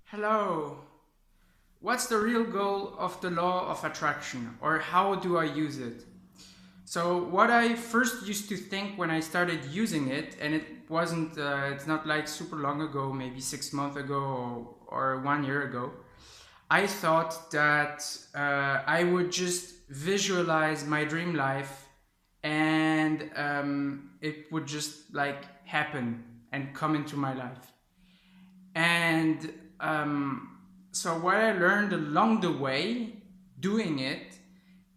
Hello. What's the real goal of the law of attraction, or how do I use it? So, what I first used to think when I started using it, and it's not like super long ago, maybe 6 months ago or 1 year ago, I thought that I would just visualize my dream life and it would just like happen and come into my life. And so, what I learned along the way doing it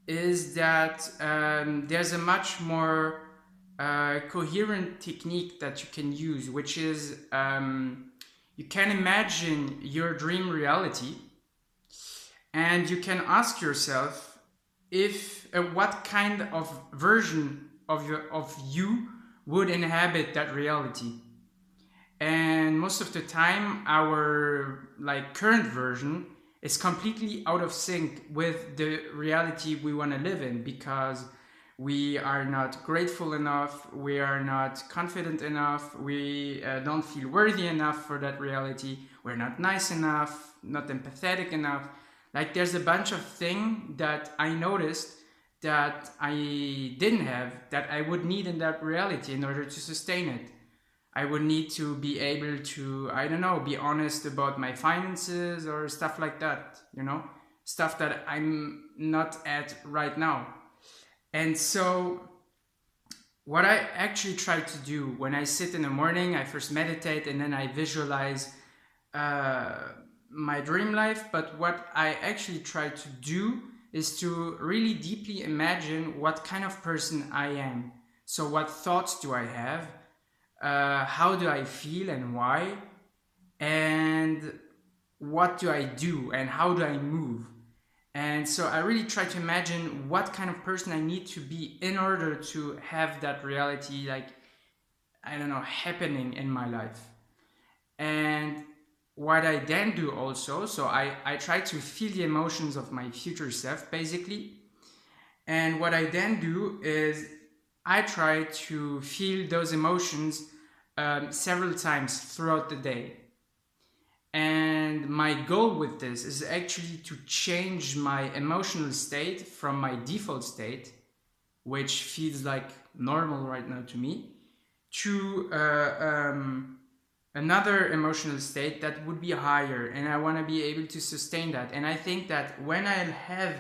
is that there's a much more coherent technique that you can use, which is you can imagine your dream reality and you can ask yourself if what kind of version of you would inhabit that reality. And most of the time our like current version is completely out of sync with the reality we want to live in, because we are not grateful enough, we are not confident enough, we don't feel worthy enough for that reality, we're not nice enough, not empathetic enough. Like there's a bunch of things that I noticed that I didn't have, that I would need in that reality in order to sustain it. I would need to be able to, I don't know, be honest about my finances or stuff like that, stuff that I'm not at right now. And so, what I actually try to do when I sit in the morning, I first meditate and then I visualize uh, my dream life. But what I actually try to do is to really deeply imagine what kind of person I am. So, what thoughts do I have? How do I feel and why? And what do I do and how do I move? And so I really try to imagine what kind of person I need to be in order to have that reality, like, I don't know, happening in my life. And what I then do also, so I try to feel the emotions of my future self, basically. And what I then do is I try to feel those emotions several times throughout the day. And my goal with this is actually to change my emotional state from my default state, which feels like normal right now to me, to another emotional state that would be higher. And I want to be able to sustain that. And I think that when I have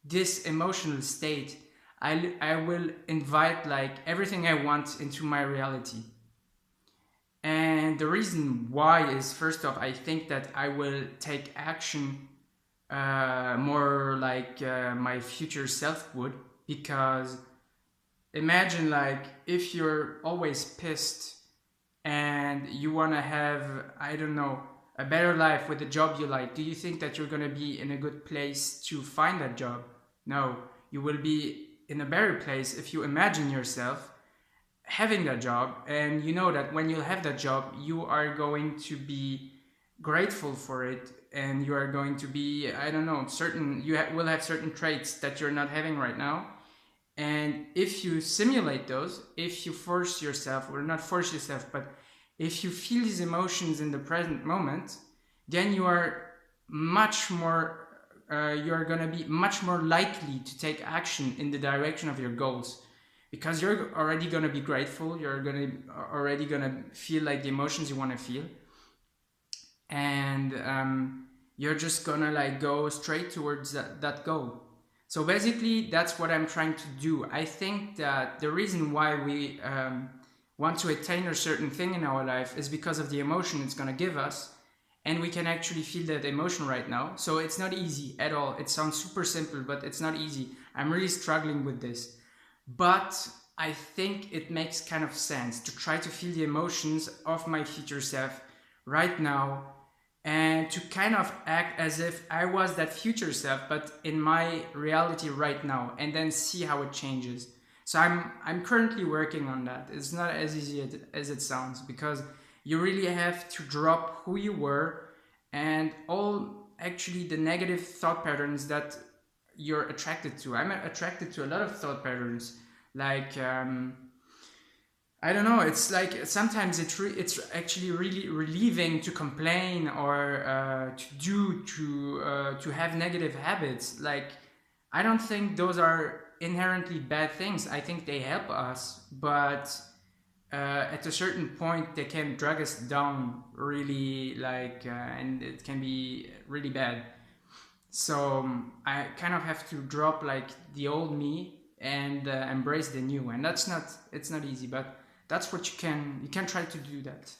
this emotional state, I will invite like everything I want into my reality. And the reason why is, first off, I think that I will take action more like my future self would, because imagine like if you're always pissed and you want to have, I don't know, a better life with a job you like, do you think that you're going to be in a good place to find that job? No, you will be in a better place if you imagine yourself having that job, and you know that when you have that job you are going to be grateful for it, and you are going to be, I don't know, certain will have certain traits that you're not having right now. And if you simulate those, if you force yourself, or not force yourself, but if you feel these emotions in the present moment, then you are much more you are going to be much more likely to take action in the direction of your goals, because you're already going to be grateful, you're going to already going to feel like the emotions you want to feel, and you're just going to like go straight towards that goal. So basically that's what I'm trying to do. I think that the reason why we want to attain a certain thing in our life is because of the emotion it's going to give us, and we can actually feel that emotion right now. So it's not easy at all. It sounds super simple, but it's not easy. I'm really struggling with this. But I think it makes kind of sense to try to feel the emotions of my future self right now, and to kind of act as if I was that future self, but in my reality right now, and then see how it changes. So I'm currently working on that. It's not as easy as it sounds, because you really have to drop who you were and all actually the negative thought patterns that you're attracted to. I'm attracted to a lot of thought patterns, like I don't know. It's like sometimes it's actually really relieving to complain or to have negative habits. Like, I don't think those are inherently bad things. I think they help us, but at a certain point they can drag us down really, like, and it can be really bad. So I kind of have to drop like the old me and embrace the new, and that's not, it's not easy, but that's what you can try to do that.